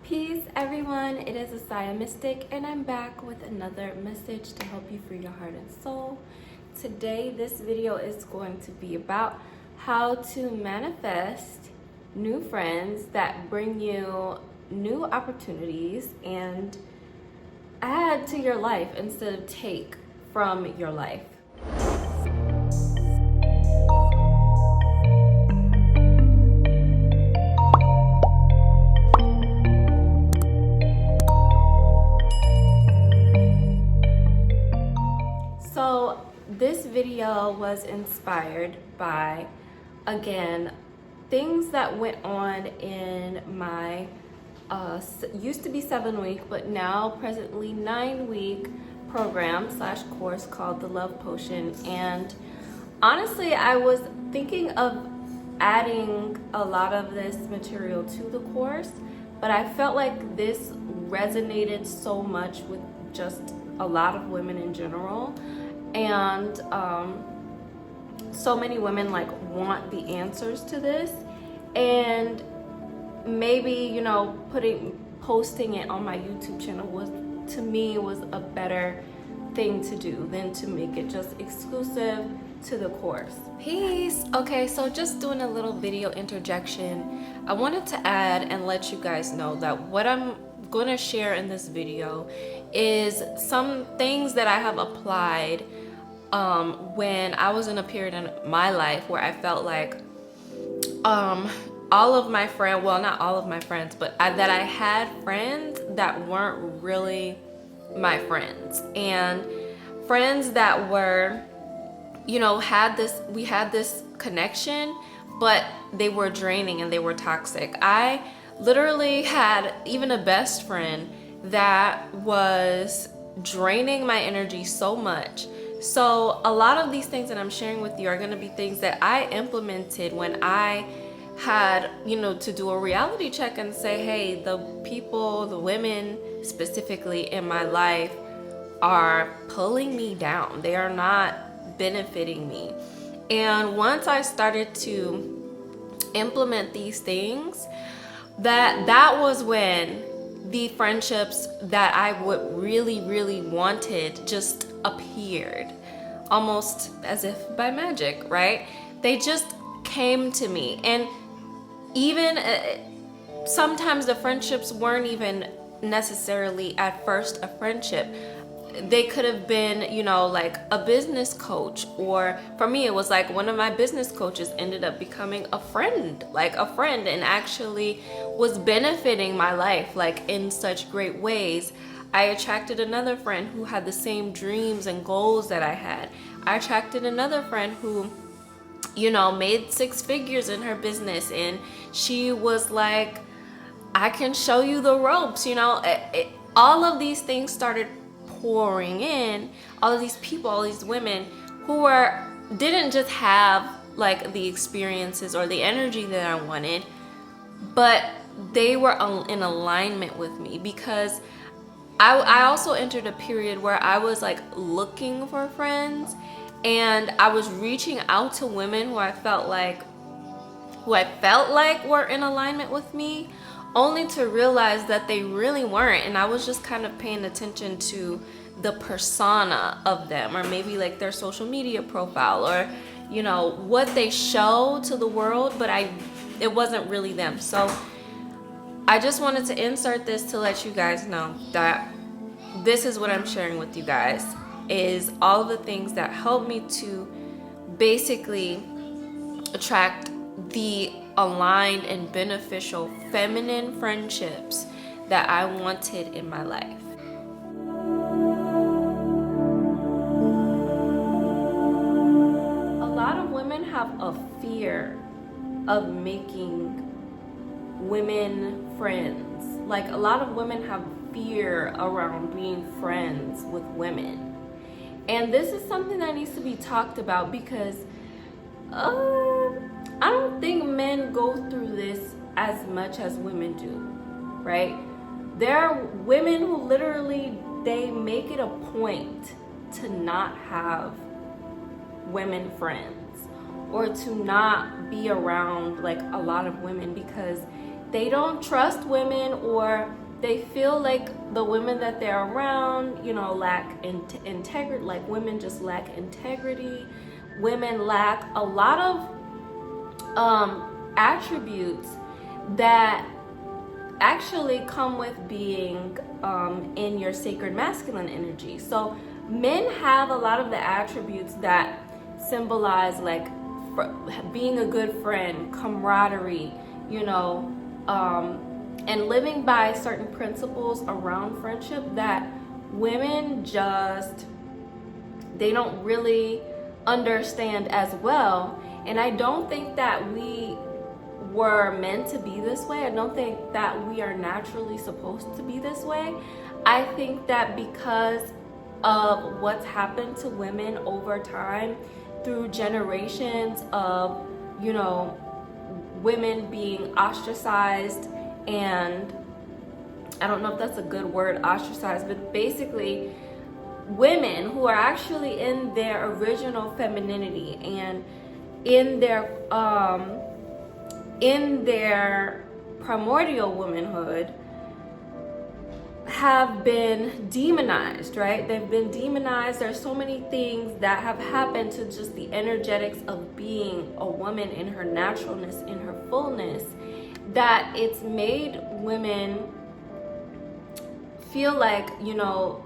Peace everyone, it is Esaia Mystic and I'm back with another message to help you free your heart and soul. Today this video is going to be about how to manifest new friends that bring you new opportunities and add to your life instead of take from your life. So this video was inspired by, again, things that went on in my used to be 7-week, but now presently 9-week program / course called the Love Potion. And honestly, I was thinking of adding a lot of this material to the course, but I felt like this resonated so much with just a lot of women in general. And so many women want the answers to this, and maybe posting it on my YouTube channel was a better thing to do than to make it just exclusive to the course. Peace. Okay, so just doing a little video interjection. I wanted to add and let you guys know that what I'm going to share in this video is some things that I have applied when I was in a period in my life where I felt like all of my friends, well, not all of my friends, but that I had friends that weren't really my friends, and friends that were, we had this connection, but they were draining and they were toxic. I literally had even a best friend that was draining my energy so much. So a lot of these things that I'm sharing with you are going to be things that I implemented when I had, to do a reality check and say, hey, the women specifically in my life are pulling me down. They are not benefiting me. And once I started to implement these things, that was when the friendships that I would really wanted just appeared, almost as if by magic, right? They just came to me. And even sometimes the friendships weren't even necessarily at first a friendship. They could have been, like a business coach, or for me, it was like one of my business coaches ended up becoming a friend, and actually was benefiting my life, in such great ways. I attracted another friend who had the same dreams and goals that I had. I attracted another friend who, made 6 figures in her business, and she was like, I can show you the ropes, all of these things started pouring in. All of these people, all these women who didn't just have the experiences or the energy that I wanted, but they were in alignment with me, because I also entered a period where I was looking for friends, and I was reaching out to women who I felt like were in alignment with me, only to realize that they really weren't. And I was just kind of paying attention to the persona of them, or maybe their social media profile, or what they show to the world, but it wasn't really them. So I just wanted to insert this to let you guys know that this is what I'm sharing with you guys, is all of the things that helped me to basically attract the aligned and beneficial feminine friendships that I wanted in my life. A lot of women have a fear of making women friends. A lot of women have fear around being friends with women. And this is something that needs to be talked about, because I don't think men go through this as much as women do, right? There are women who literally, they make it a point to not have women friends, or to not be around a lot of women, because they don't trust women, or they feel like the women that they're around, you know, lack integrity, like women just lack integrity. Women lack a lot of attributes that actually come with being in your sacred masculine energy. So men have a lot of the attributes that symbolize like being a good friend, camaraderie, you know, and living by certain principles around friendship that women just, they don't really understand as well. And I don't think that we were meant to be this way. I don't think that we are naturally supposed to be this way. I think that because of what's happened to women over time through generations of, you know, women being ostracized, and I don't know if that's a good word, ostracized, but basically women who are actually in their original femininity and in their primordial womanhood have been demonized, right? They've been demonized. There's so many things that have happened to just the energetics of being a woman in her naturalness, in her fullness, that it's made women feel like, you know,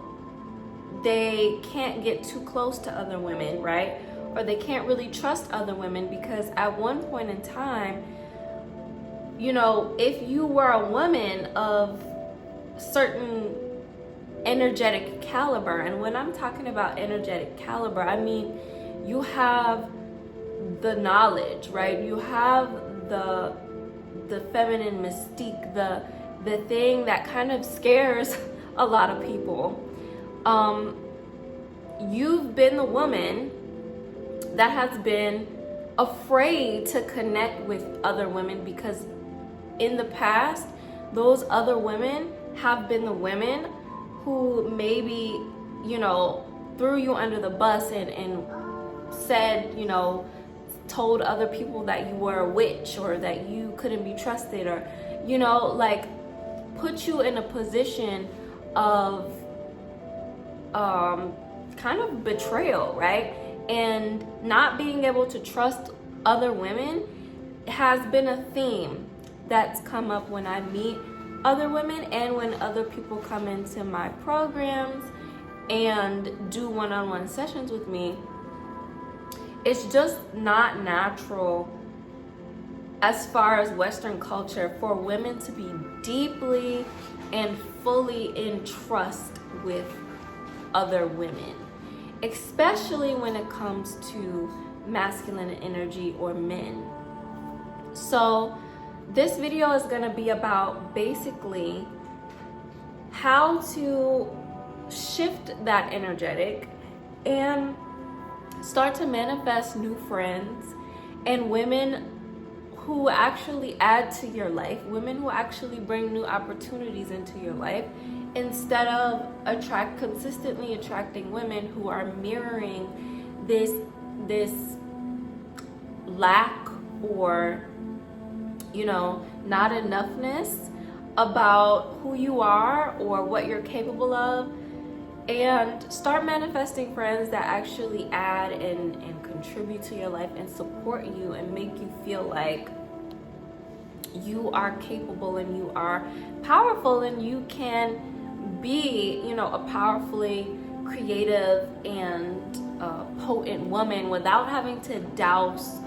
they can't get too close to other women, right? Or they can't really trust other women, because at one point in time, you know, if you were a woman of certain energetic caliber, and when I'm talking about energetic caliber, I mean you have the knowledge, right? You have the feminine mystique, the thing that kind of scares a lot of people. You've been the woman that has been afraid to connect with other women, because in the past, those other women have been the women who maybe, you know, threw you under the bus and said, you know, told other people that you were a witch or that you couldn't be trusted, or, you know, like put you in a position of kind of betrayal, right? And not being able to trust other women has been a theme that's come up when I meet other women and when other people come into my programs and do one-on-one sessions with me. It's just not natural as far as Western culture for women to be deeply and fully in trust with other women, especially when it comes to masculine energy or men. So this video is going to be about basically how to shift that energetic and start to manifest new friends and women who actually add to your life, women who actually bring new opportunities into your life, instead of consistently attracting women who are mirroring this lack or, you know, not enoughness about who you are or what you're capable of. And start manifesting friends that actually add and contribute to your life and support you and make you feel like you are capable and you are powerful and you can be, you know, a powerfully creative and potent woman without having to douse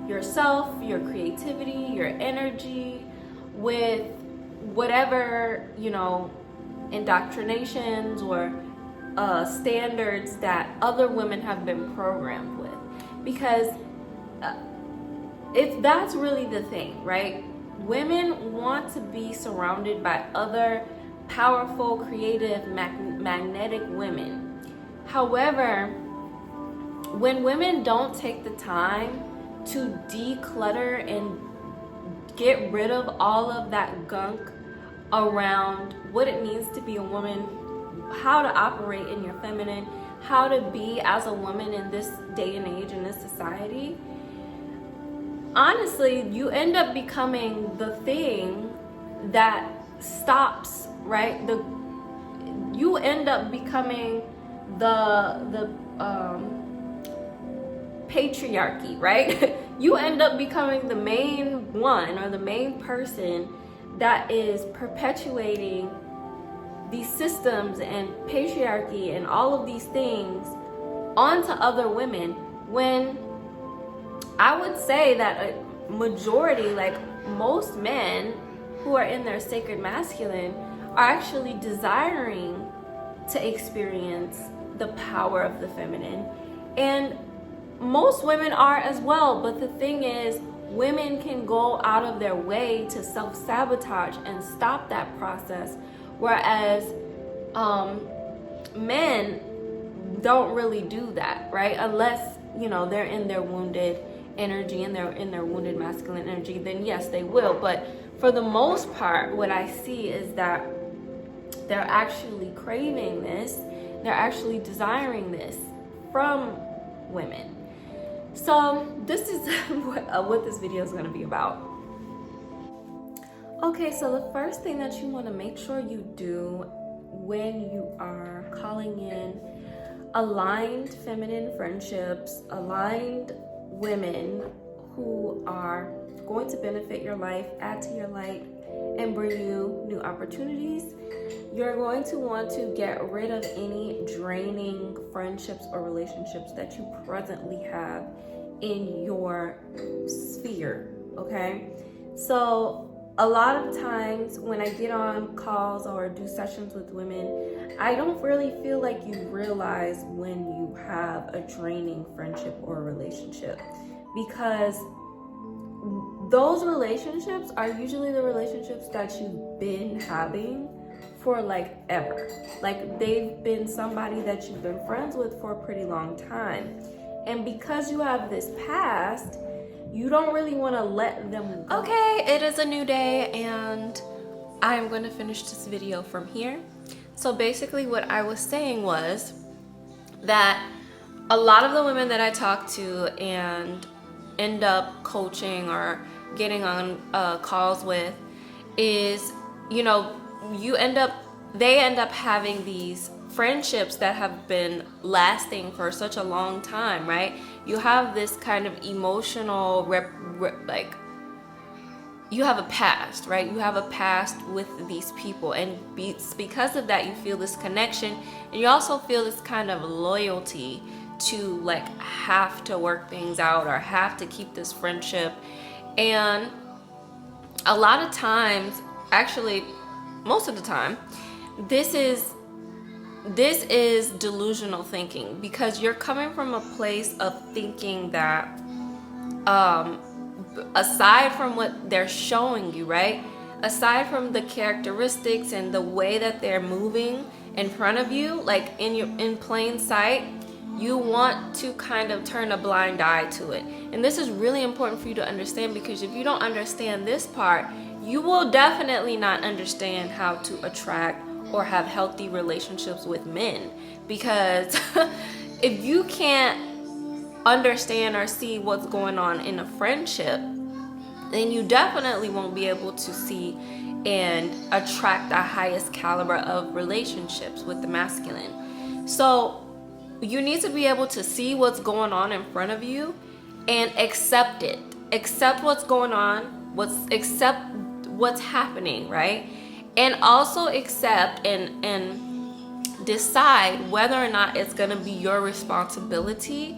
yourself, your creativity, your energy with whatever, you know, indoctrinations or standards that other women have been programmed with. Because that's really the thing, right? Women want to be surrounded by other powerful, creative, magnetic women. However, when women don't take the time to declutter and get rid of all of that gunk around what it means to be a woman, how to operate in your feminine, how to be as a woman in this day and age, in this society, honestly, you end up becoming the thing that stops, right? You end up becoming the patriarchy, right? You end up becoming the main one, or the main person that is perpetuating these systems and patriarchy and all of these things onto other women, when I would say that a majority, like most men who are in their sacred masculine, are actually desiring to experience the power of the feminine. And most women are as well, but the thing is, women can go out of their way to self-sabotage and stop that process, whereas men don't really do that, right? Unless, you know, they're in their wounded energy and they're in their wounded masculine energy, then yes, they will. But for the most part, what I see is that they're actually craving this, they're actually desiring this from women. So this is what this video is going to be about. Okay, so the first thing that you want to make sure you do when you are calling in aligned feminine friendships, aligned women who are going to benefit your life, add to your light, and bring you new opportunities, you're going to want to get rid of any draining friendships or relationships that you presently have in your sphere, okay? So a lot of times when I get on calls or do sessions with women, I don't really feel like you realize when you have a draining friendship or relationship, because those relationships are usually the relationships that you've been having for like ever. Like they've been somebody that you've been friends with for a pretty long time. And because you have this past, you don't really want to let them go. Okay, it is a new day and I'm going to finish this video from here. So basically what I was saying was that a lot of the women that I talk to and end up coaching or getting on calls with is, you know, they end up having these friendships that have been lasting for such a long time, right? You have this kind of emotional like you have a past, right? You have a past with these people, and because of that you feel this connection, and you also feel this kind of loyalty to like have to work things out or have to keep this friendship. And a lot of times, actually most of the time, this is delusional thinking, because you're coming from a place of thinking that aside from what they're showing you, right, aside from the characteristics and the way that they're moving in front of you, like in plain sight, you want to kind of turn a blind eye to it. And this is really important for you to understand, because if you don't understand this part, you will definitely not understand how to attract or have healthy relationships with men. Because if you can't understand or see what's going on in a friendship, then you definitely won't be able to see and attract the highest caliber of relationships with the masculine. So you need to be able to see what's going on in front of you and accept it. Accept what's going on, accept what's happening, right? And also accept and decide whether or not it's going to be your responsibility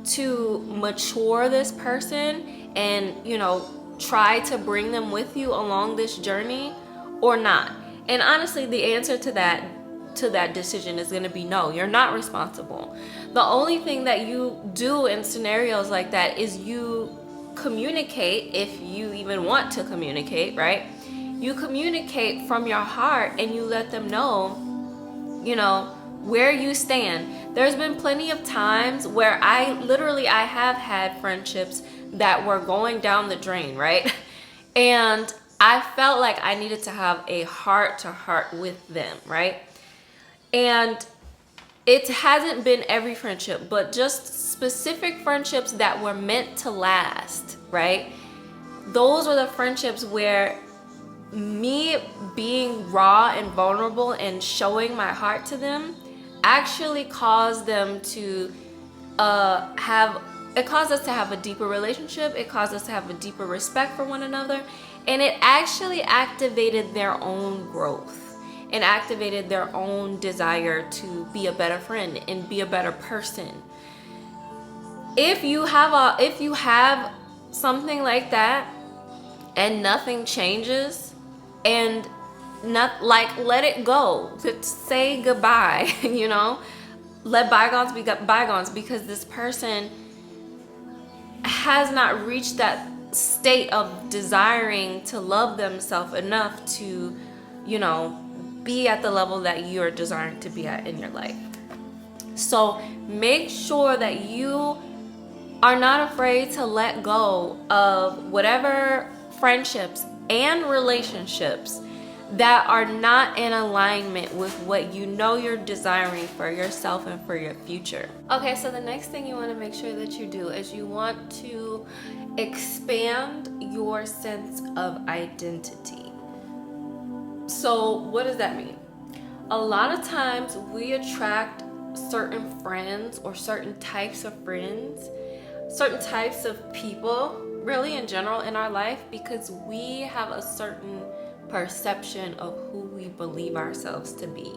to mature this person and, you know, try to bring them with you along this journey or not. And honestly, the answer to that decision is going to be no. You're not responsible. The only thing that you do in scenarios like that is you communicate, if you even want to communicate, right? You communicate from your heart and you let them know, you know, where you stand. There's been plenty of times where I have had friendships that were going down the drain, right? And I felt like I needed to have a heart-to-heart with them, right? And it hasn't been every friendship, but just specific friendships that were meant to last, right? Those were the friendships where me being raw and vulnerable and showing my heart to them actually caused them to it caused us to have a deeper relationship. It caused us to have a deeper respect for one another, and it actually activated their own growth and activated their own desire to be a better friend and be a better person. If you have something like that and nothing changes, and not like, let it go, say goodbye, you know, let bygones be bygones, because this person has not reached that state of desiring to love themselves enough to, you know, be at the level that you're desiring to be at in your life. So make sure that you are not afraid to let go of whatever friendships and relationships that are not in alignment with what you know you're desiring for yourself and for your future. Okay, so the next thing you want to make sure that you do is you want to expand your sense of identity. So what does that mean? A lot of times we attract certain friends or certain types of friends, certain types of people, really in general in our life, because we have a certain perception of who we believe ourselves to be.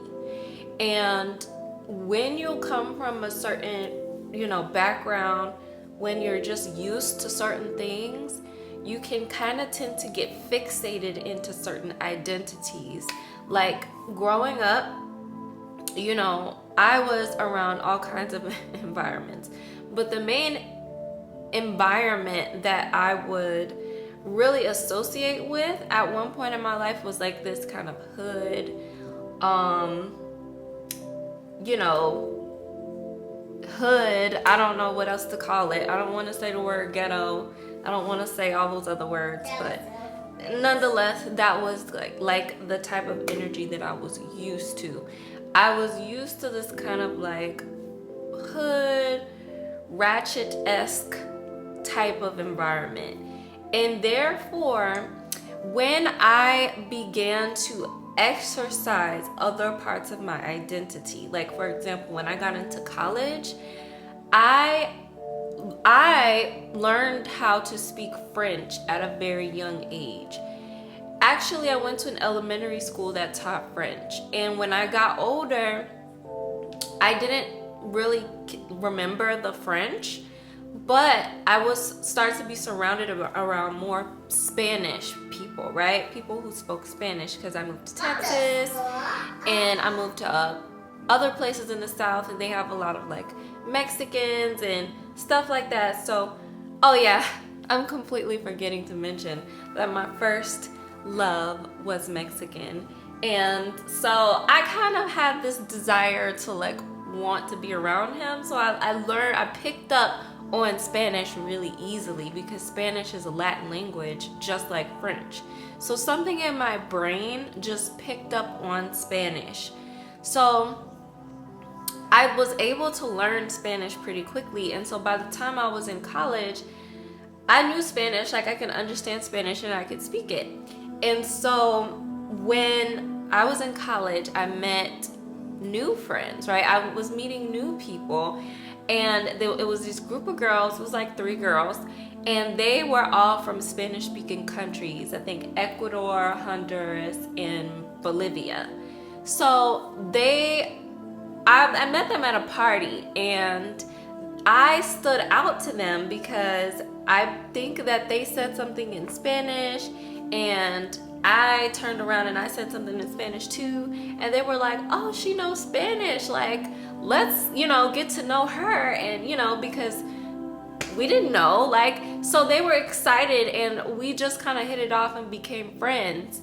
And when you come from a certain, you know, background, when you're just used to certain things, you can kind of tend to get fixated into certain identities. Like growing up, you know, I was around all kinds of environments, but the main environment that I would really associate with at one point in my life was like this kind of hood, you know, hood, I don't know what else to call it. I don't want to say the word ghetto. I don't want to say all those other words, but nonetheless, that was like the type of energy that I was used to. I was used to this kind of like hood, ratchet-esque type of environment. And therefore, when I began to exercise other parts of my identity, like for example, when I got into college, I learned how to speak French at a very young age. Actually, I went to an elementary school that taught French, and when I got older, I didn't really remember the French, but I started to be surrounded around more Spanish people, right? People who spoke Spanish, because I moved to Texas and I moved to other places in the South, and they have a lot of like Mexicans and stuff like that. So, oh yeah, I'm completely forgetting to mention that my first love was Mexican. And so I kind of had this desire to like want to be around him. So I picked up on Spanish really easily, because Spanish is a Latin language just like French. So something in my brain just picked up on Spanish. So I was able to learn Spanish pretty quickly. And so by the time I was in college, I knew Spanish, like I can understand Spanish and I could speak it. And so when I was in college, I met new friends, right? I was meeting new people, and it was this group of girls. It was like 3 girls, and they were all from Spanish-speaking countries. I think Ecuador, Honduras, and Bolivia. So I met them at a party, and I stood out to them because I think that they said something in Spanish, and I turned around and I said something in Spanish too, and they were like, oh, she knows Spanish, like let's, you know, get to know her. And you know, because we didn't know, like, so they were excited, and we just kind of hit it off and became friends.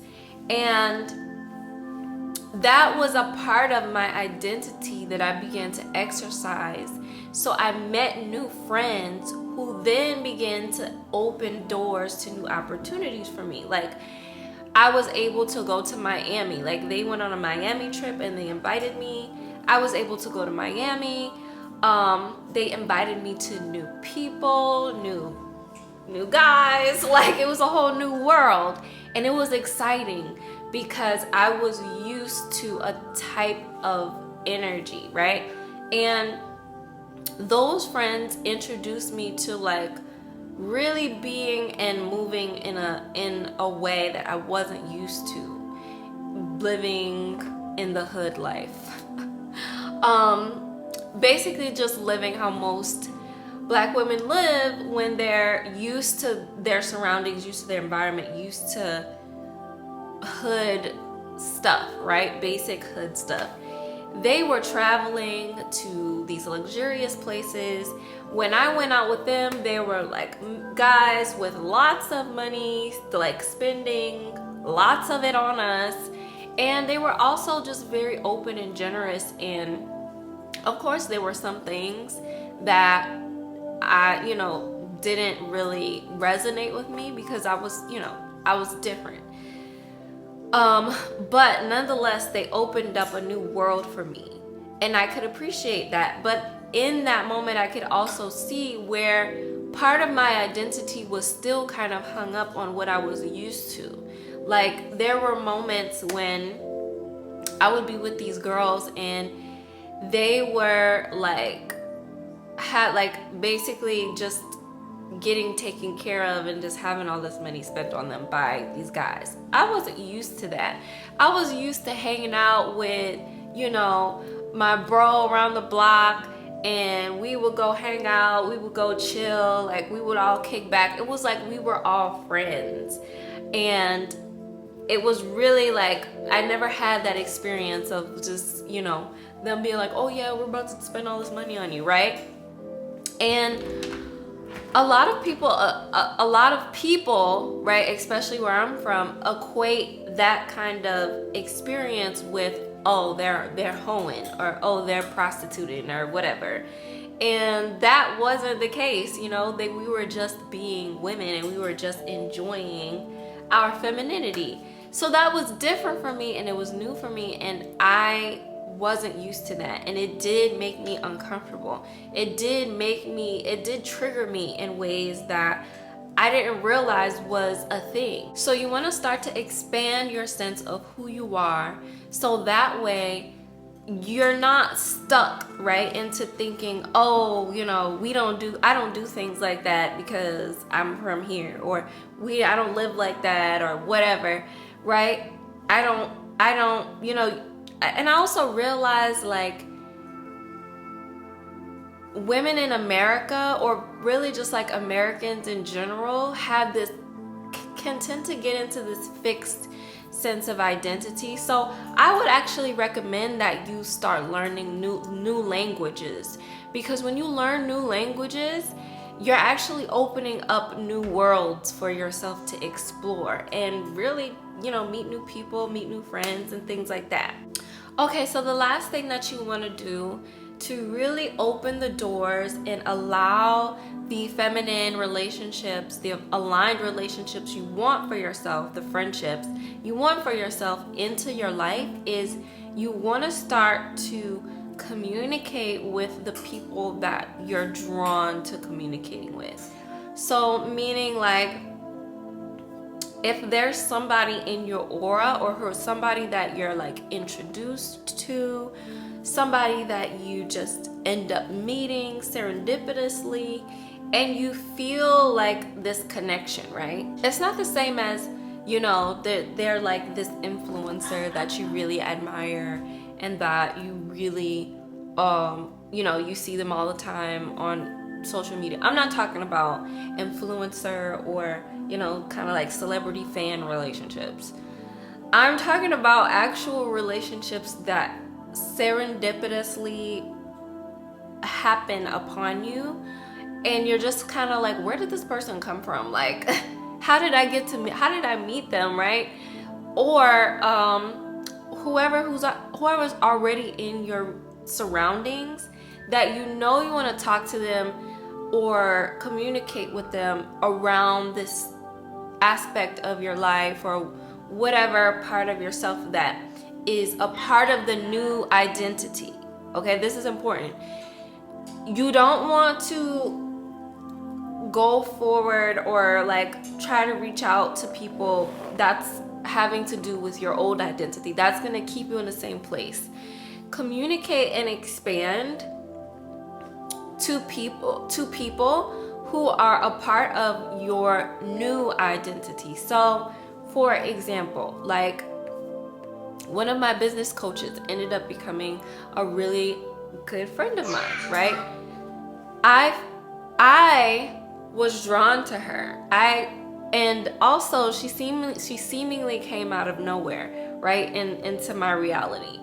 And that was a part of my identity that I began to exercise. So I met new friends who then began to open doors to new opportunities for me. Like I was able to go to Miami. Like they went on a Miami trip and they invited me. I was able to go to Miami. They invited me to new people, new guys. Like it was a whole new world. And it was exciting because I was used to a type of energy, right? And those friends introduced me to like really being and moving in a way that I wasn't used to, living in the hood life. Basically just living how most Black women live when they're used to their surroundings, used to their environment, used to hood stuff, right? Basic hood stuff. They were traveling to these luxurious places. When I went out with them, they were like guys with lots of money, like spending lots of it on us. And they were also just very open and generous. And of course, there were some things that I, didn't really resonate with me because I was different. But nonetheless, they opened up a new world for me, and I could appreciate that. But in that moment, I could also see where part of my identity was still kind of hung up on what I was used to. Like, there were moments when I would be with these girls and they were had basically just getting taken care of and just having all this money spent on them by these guys. I wasn't used to that. I was used to hanging out with, my bro around the block, and we would go hang out, we would go chill, like we would all kick back. It was like we were all friends. And it was really like, I never had that experience of just, them being like, oh yeah, we're about to spend all this money on you, right? And a lot of people, right, especially where I'm from, equate that kind of experience with, oh, they're hoeing, or oh, they're prostituting, or whatever. And that wasn't the case. We were just being women, and we were just enjoying our femininity. So that was different for me, and it was new for me, and I wasn't used to that, and it did make me uncomfortable. It did trigger me in ways that I didn't realize was a thing. So you want to start to expand your sense of who you are, so that way you're not stuck, right, into thinking, oh, I don't do things like that because I'm from here, or I don't live like that, or whatever, right? I don't, and I also realized, like, women in America, or really just like Americans in general, can tend to get into this fixed sense of identity. So I would actually recommend that you start learning new languages, because when you learn new languages, you're actually opening up new worlds for yourself to explore and really, meet new people, meet new friends, and things like that. Okay, so the last thing that you want to do to really open the doors and allow the feminine relationships, the aligned relationships you want for yourself, the friendships you want for yourself into your life, is you want to start to communicate with the people that you're drawn to communicating with. So meaning, like, if there's somebody in your aura, or somebody that you're like introduced to, somebody that you just end up meeting serendipitously, and you feel like this connection, right? It's not the same as, they're like this influencer that you really admire, and that you really, you see them all the time on social media. I'm not talking about influencer or, kind of like celebrity fan relationships. I'm talking about actual relationships that serendipitously happen upon you, and you're just kind of like, where did this person come from? Like, how did I meet them, right? Or whoever's already in your surroundings, that you want to talk to them or communicate with them around this aspect of your life, or whatever part of yourself that is a part of the new identity. Okay, this is important. You don't want to go forward or like try to reach out to people that's having to do with your old identity. That's going to keep you in the same place. Communicate and expand to people who are a part of your new identity. So for example, like one of my business coaches ended up becoming a really good friend of mine, right? I was drawn to her. And also she seemingly came out of nowhere, right? Into my reality.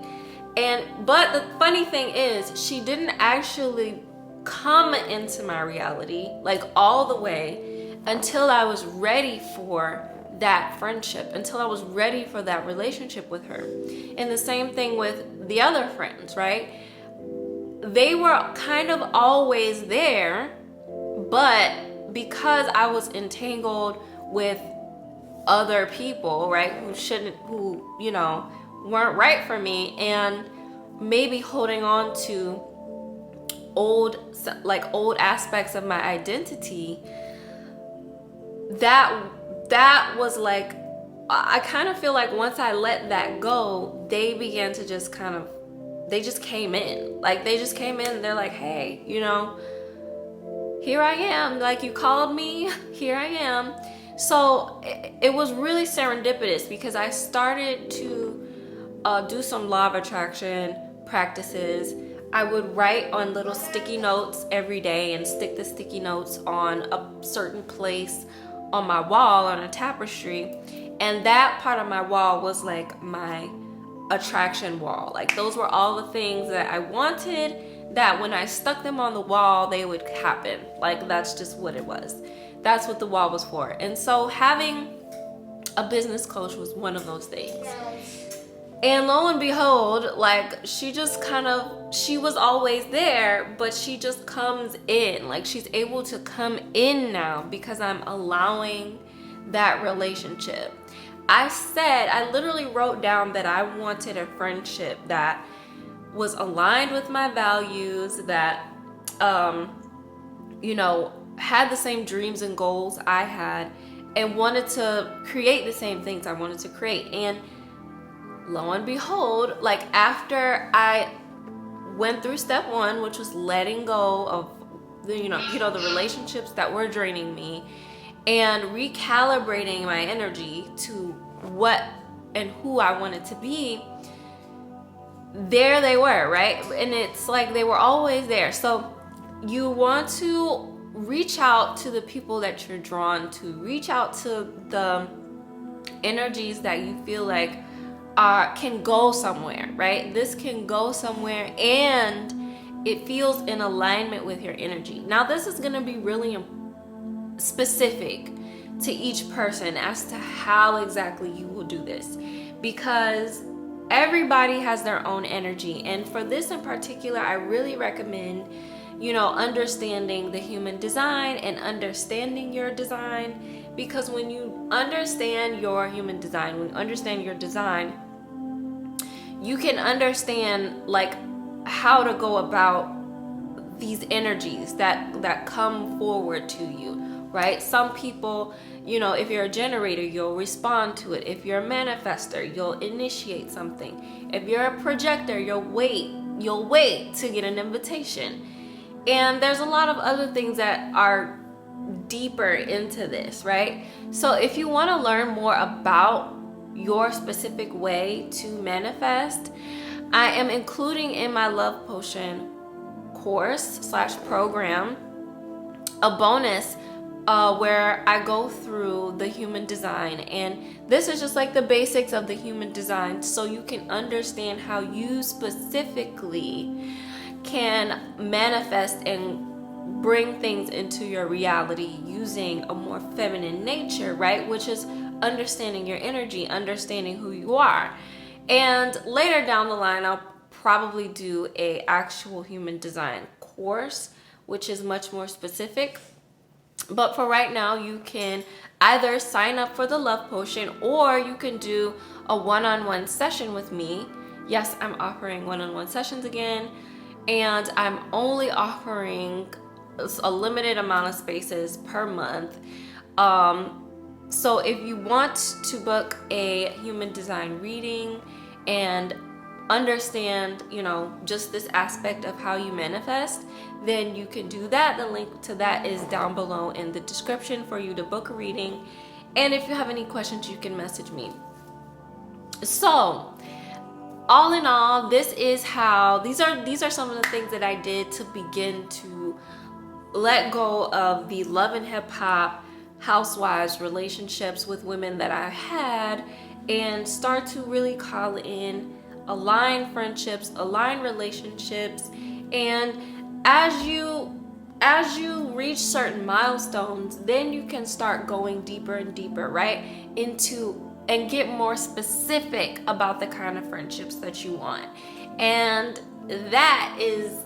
But the funny thing is, she didn't actually come into my reality like all the way until I was ready for that friendship, until I was ready for that relationship with her. And the same thing with the other friends, right? They were kind of always there, but because I was entangled with other people, right, who weren't right for me, and maybe holding on to old aspects of my identity, that was like, I kind of feel like once I let that go, they began to just they just came in. Like they just came in and they're like, hey, here I am. Like, you called me, here I am. So it was really serendipitous because I started to do some law of attraction practices. I would write on little sticky notes every day and stick the sticky notes on a certain place on my wall on a tapestry. And that part of my wall was like my attraction wall. Like those were all the things that I wanted, that when I stuck them on the wall, they would happen. Like that's just what it was. That's what the wall was for. And so having a business coach was one of those things. And lo and behold, like she was always there, but she just comes in. Like she's able to come in now because I'm allowing that relationship. I literally wrote down that I wanted a friendship that was aligned with my values, that, had the same dreams and goals I had, and wanted to create the same things I wanted to create. And lo and behold, like after I went through step one, which was letting go of the relationships that were draining me, and recalibrating my energy to what and who I wanted to be, there they were, right? And it's like they were always there. So you want to reach out to the people that you're drawn to, reach out to the energies that you feel like can go somewhere, right? This can go somewhere and it feels in alignment with your energy. Now this is going to be really specific to each person as to how exactly you will do this, because everybody has their own energy. And for this in particular, I really recommend understanding the human design and understanding your design, because when you understand your human design, when you understand your design, you can understand like how to go about these energies that come forward to you, right? Some people, if you're a generator, you'll respond to it. If you're a manifester, you'll initiate something. If you're a projector, you'll wait to get an invitation. And there's a lot of other things that are deeper into this, right? So if you want to learn more about your specific way to manifest, I am including in my Love Potion course/program a bonus where I go through the human design. And this is just like the basics of the human design, so you can understand how you specifically can manifest and bring things into your reality using a more feminine nature, right? Which is understanding your energy, understanding who you are. And later down the line, I'll probably do a actual human design course, which is much more specific. But for right now, you can either sign up for the Love Potion, or you can do a one-on-one session with me. Yes, I'm offering one-on-one sessions again, and I'm only offering a limited amount of spaces per month. So if you want to book a human design reading and understand, you know, just this aspect of how you manifest, then you can do that. The link to that is down below in the description for you to book a reading. And if you have any questions, you can message me. So all in all, these are some of the things that I did to begin to let go of the love and hip hop housewives relationships with women that I had, and start to really call in aligned friendships, aligned relationships. And as you reach certain milestones, then you can start going deeper and deeper, right, into and get more specific about the kind of friendships that you want. And that is,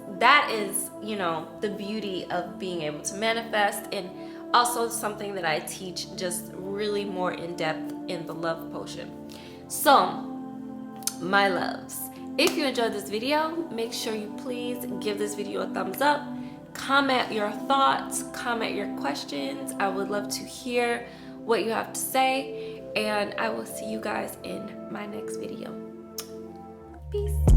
you know, the beauty of being able to manifest, and also something that I teach just really more in depth in the love potion. So my loves, if you enjoyed this video, make sure you please give this video a thumbs up, comment your thoughts, comment your questions. I would love to hear what you have to say, and I will see you guys in my next video. Peace.